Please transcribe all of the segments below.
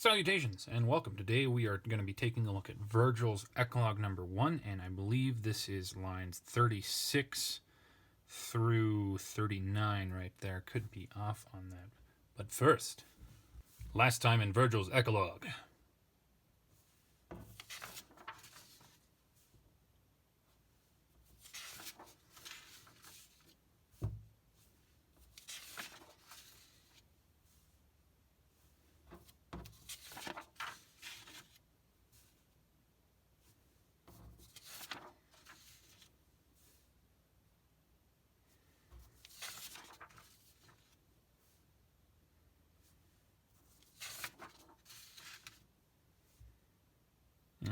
Salutations and welcome. Today we are going to be taking a look at Vergil's Ecloga number 1, and I believe this is lines 36 through 39 right there. Could be off on that. But first, last time in Vergil's Ecloga.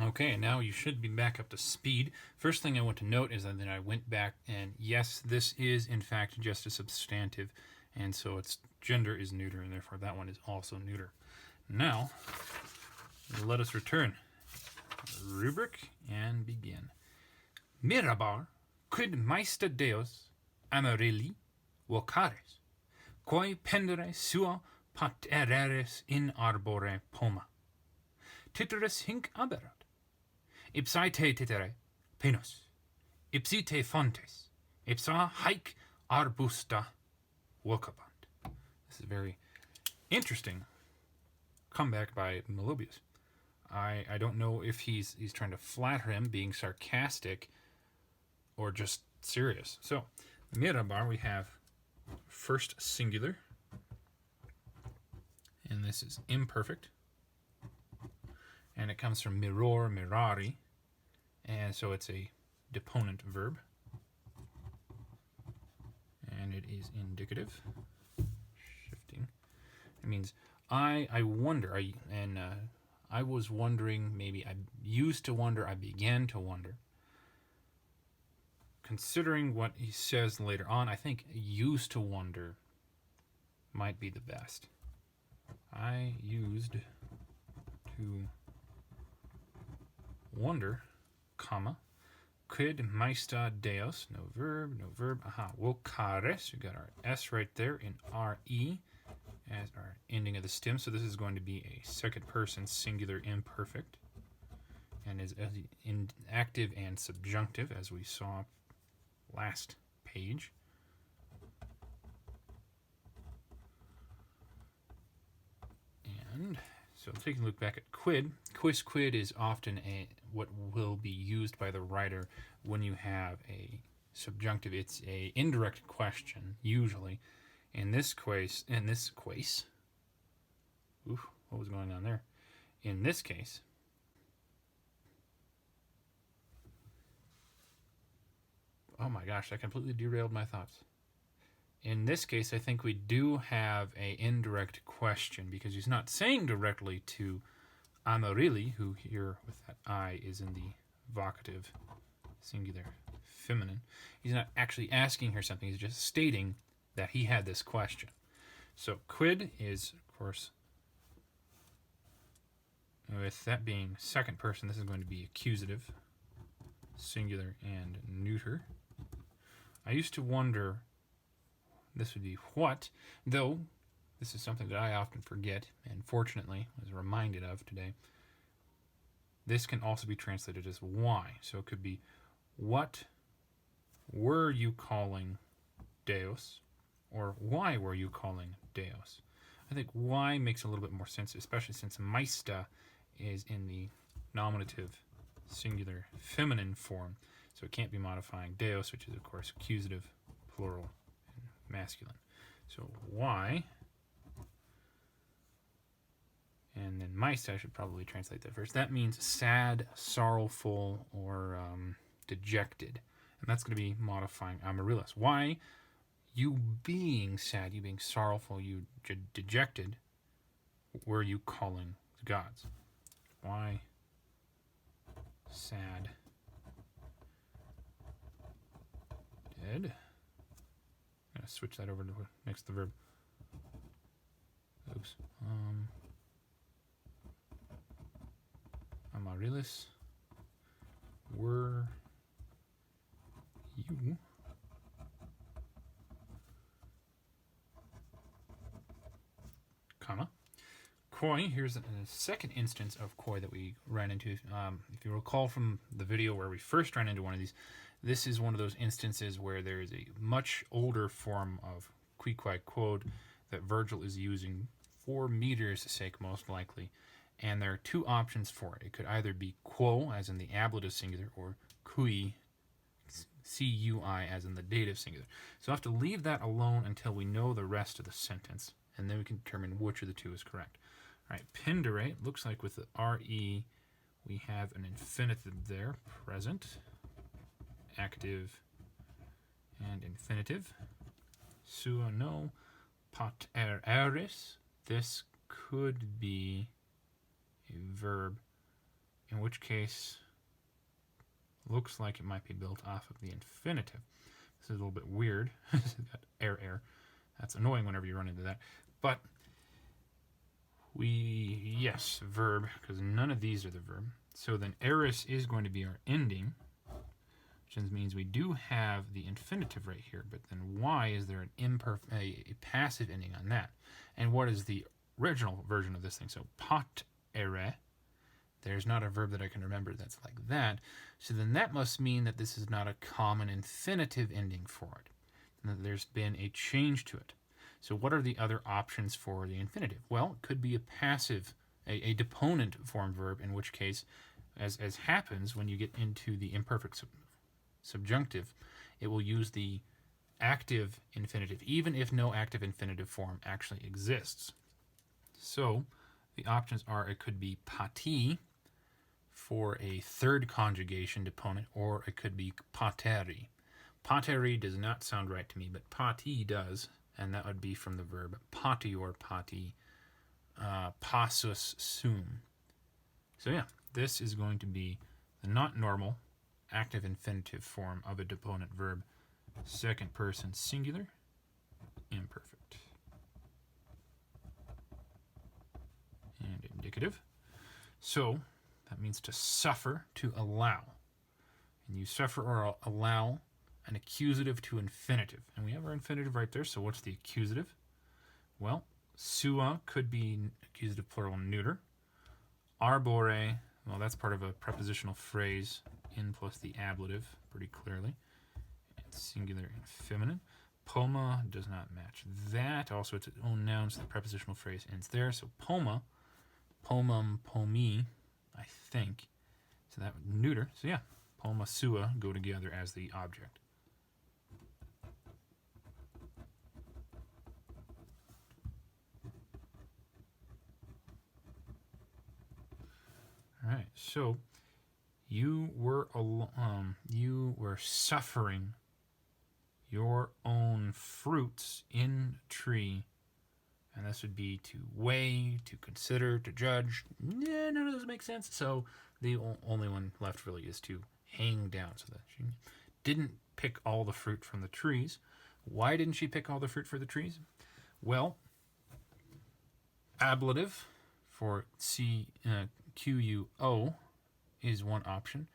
Okay, and now you should be back up to speed. First thing I want to note is that I went back and yes, this is in fact just a substantive, and so its gender is neuter, and therefore that one is also neuter. Now, let us return. Rubric and begin. Mirabar, quid maesta deos amarili vocares, quae pendere sua patereres in arbore poma. Titeris hinc aberat. Ipsae te titere, penus. Ipsi te fontes. Ipsa haec arbusta vocabant. This is very interesting comeback by Melobius. I don't know if he's trying to flatter him, being sarcastic, or just serious. So, Mirabar, we have first singular, and this is imperfect. And it comes from miror, mirari, and so it's a deponent verb. And it is indicative. Shifting. It means I wonder, I was wondering, maybe I used to wonder, I began to wonder. Considering what he says later on, I think used to wonder might be the best. I used to wonder, comma, quid maesta deos, no verb, aha, vocares, we got our S right there in RE as our ending of the stem, so this is going to be a second person singular imperfect, and is in active and subjunctive, as we saw last page. And so taking a look back at quid, quis quid is often what will be used by the writer when you have a subjunctive. It's a indirect question, usually. In this case, oof, what was going on there? In this case, oh my gosh, that completely derailed my thoughts. In this case, I think we do have a indirect question because he's not saying directly to Amarili, who here with that I is in the vocative singular feminine. He's not actually asking her something. He's just stating that he had this question. So quid is, of course, with that being second person, this is going to be accusative, singular, and neuter. I used to wonder, this would be what, though this is something that I often forget, and fortunately was reminded of today. This can also be translated as why. So it could be, what were you calling Deus? Or why were you calling Deus? I think why makes a little bit more sense, especially since maesta is in the nominative singular feminine form. So it can't be modifying Deus, which is of course accusative, plural, and masculine. So why? And then maesta, I should probably translate that first. That means sad, sorrowful, or dejected. And that's going to be modifying Amaryllis. Why? You being sad, you being sorrowful, you dejected, were you calling the gods? Why sad, dead? I'm going to switch that over to next to the verb. Oops. Amaryllis, were you comma koi. Here's a second instance of koi that we ran into. If you recall from the video where we first ran into one of these, this is one of those instances where there is a much older form of qui quod that Vergil is using for meter's sake, most likely. And there are two options for it. It could either be quo, as in the ablative singular, or cui, C-U-I, as in the dative singular. So I'll have to leave that alone until we know the rest of the sentence, and then we can determine which of the two is correct. All right, pindere, looks like with the R-E, we have an infinitive there, present, active, and infinitive. Sua no, pateris, this could be a verb, in which case looks like it might be built off of the infinitive. This is a little bit weird. Got air. That's annoying whenever you run into that. But yes, verb, because none of these are the verb. So then eris is going to be our ending, which means we do have the infinitive right here, but then why is there an a passive ending on that? And what is the original version of this thing? So patere, there's not a verb that I can remember that's like that. So then that must mean that this is not a common infinitive ending for it, and that there's been a change to it. So what are the other options for the infinitive? Well, it could be a passive, a deponent form verb, in which case, as happens when you get into the imperfect subjunctive, it will use the active infinitive, even if no active infinitive form actually exists. So the options are, it could be pati for a third conjugation deponent, or it could be pateri. Pateri does not sound right to me, but pati does, and that would be from the verb pati or pati, passus sum. So yeah, this is going to be the not normal active infinitive form of a deponent verb, second person singular, imperfect. And indicative. So that means to suffer, to allow. And you suffer or allow an accusative to infinitive. And we have our infinitive right there, so what's the accusative? Well, sua could be accusative plural neuter. Arbore, well, that's part of a prepositional phrase, in plus the ablative, pretty clearly. And singular and feminine. Poma does not match that. Also, it's its own noun, so the prepositional phrase ends there. So poma, pomum, pomi, I think. So that would neuter. So yeah, poma, sua go together as the object. All right, so you were suffering your own fruits in tree, and this would be to weigh, to consider, to judge. None of those make sense. So the only one left really is to hang down, so that she didn't pick all the fruit from the trees. Why didn't she pick all the fruit for the trees? Well, ablative for QUO is one option.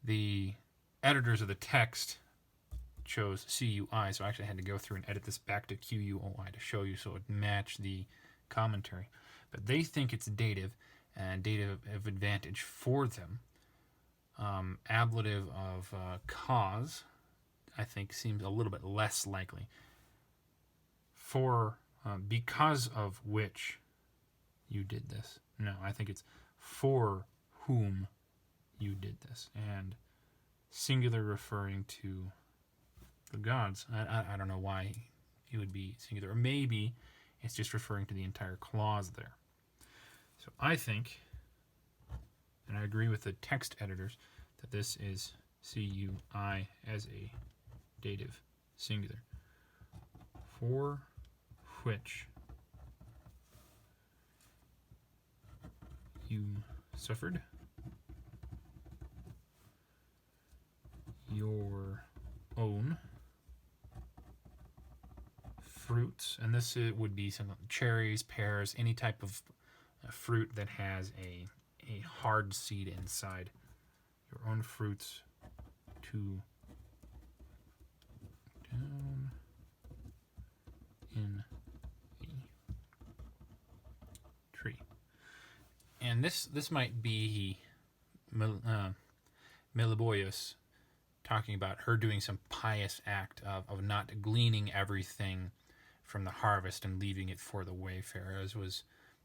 The editors of the text chose CUI, so I actually had to go through and edit this back to QUOI to show you so it would match the commentary. But they think it's dative, and dative of advantage for them. Ablative of cause, I think, seems a little bit less likely. For because of which you did this. No, I think it's for whom you did this. And singular referring to the gods. I don't know why it would be singular. Or maybe it's just referring to the entire clause there. So I think, and I agree with the text editors, that this is CUI as a dative singular. For which you suffered your own fruits, and this would be some cherries, pears, any type of fruit that has a hard seed inside. Your own fruits to down in a tree. And this might be Meliboeus talking about her doing some pious act of not gleaning everything from the harvest and leaving it for the wayfarer, as was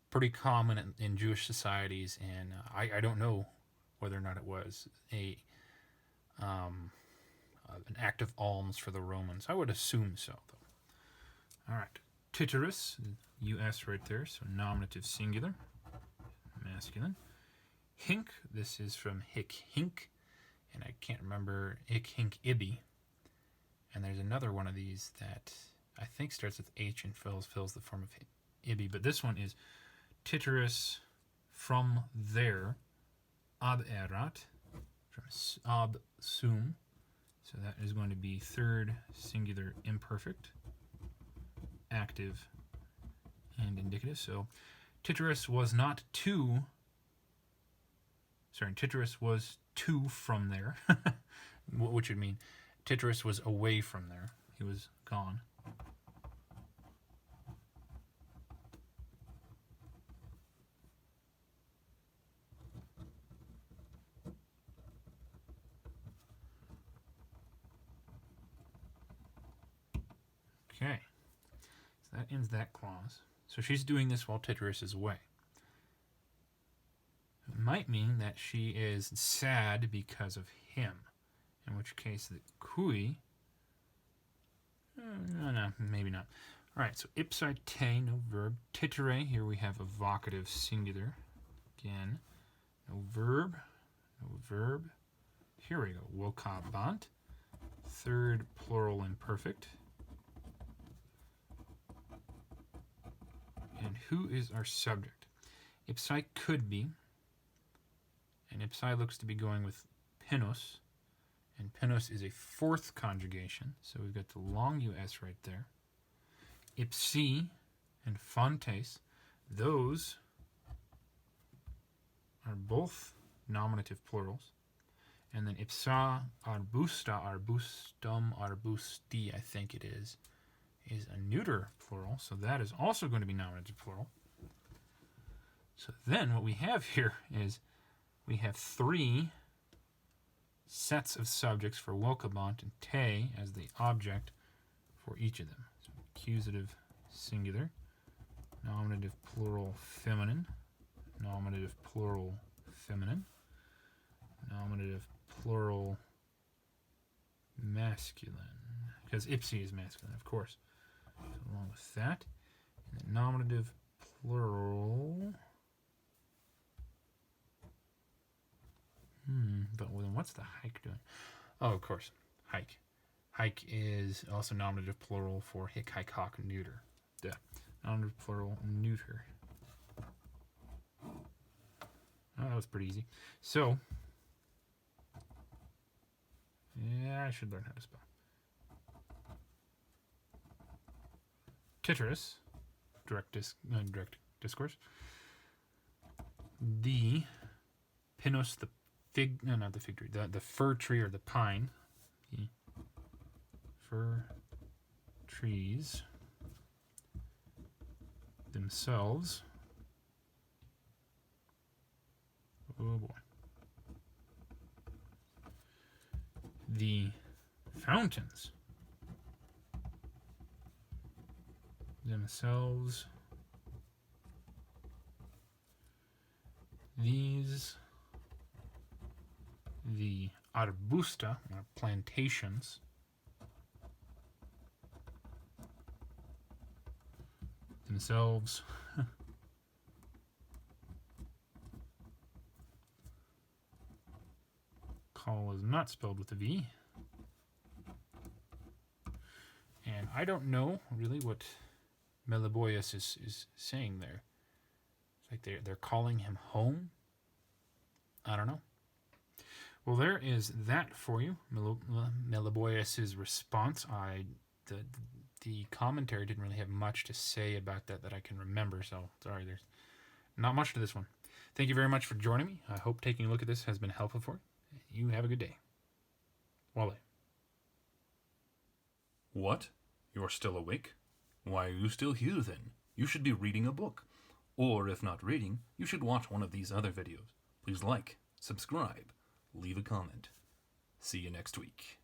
pretty common in Jewish societies. And I don't know whether or not it was an act of alms for the Romans. I would assume so, though. All right. Tityrus, US right there, so nominative singular, masculine. Hink, this is from hic hink, and I can't remember hic hink ibi. And there's another one of these that I think starts with H and fills the form of ibi, but this one is Tityrus from there, ab erat, from ab sum. So that is going to be third singular imperfect, active, and indicative. So Tityrus was to from there, which would mean Tityrus was away from there. He was gone. Okay, so that ends that clause. So she's doing this while Tityrus is away. It might mean that she is sad because of him, in which case the kui... No, maybe not. All right, so ipsi te, no verb. Titere, here we have a vocative singular. Again, no verb, no verb. Here we go, vocabant. Third plural imperfect. And who is our subject? Ipsi could be, and ipsi looks to be going with pinos, and pinos is a fourth conjugation, so we've got the long US right there. Ipsi and fontes, those are both nominative plurals, and then ipsa arbusta, arbustum, arbusti, I think it is a neuter plural, so that is also going to be nominative plural. So then what we have here is we have three sets of subjects for vocabant and te as the object for each of them. So accusative singular, nominative plural feminine, nominative plural feminine, nominative plural masculine, because ipsi is masculine, of course. So along with that, and then nominative plural. But then what's the hike doing? Oh, of course, hike. Hike is also nominative plural for hic, hike, hawk, neuter. Duh. Nominative plural neuter. Oh, that was pretty easy. So, yeah, I should learn how to spell. Tityrus, direct discourse. The pinus, the fig, no, not the fig tree, the fir tree or the pine. The fir trees themselves. Oh boy. The fountains themselves. These, the arbusta, or plantations, themselves. Call is not spelled with a V. And I don't know really what Meliboeus is saying there. It's like they're calling him home. I don't know. Well, there is that for you. Meliboeus' response. The commentary didn't really have much to say about that I can remember. So sorry, there's not much to this one. Thank you very much for joining me. I hope taking a look at this has been helpful for you. You have a good day. Wale. What? You're still awake? Why are you still here then? You should be reading a book. Or if not reading, you should watch one of these other videos. Please like, subscribe, leave a comment. See you next week.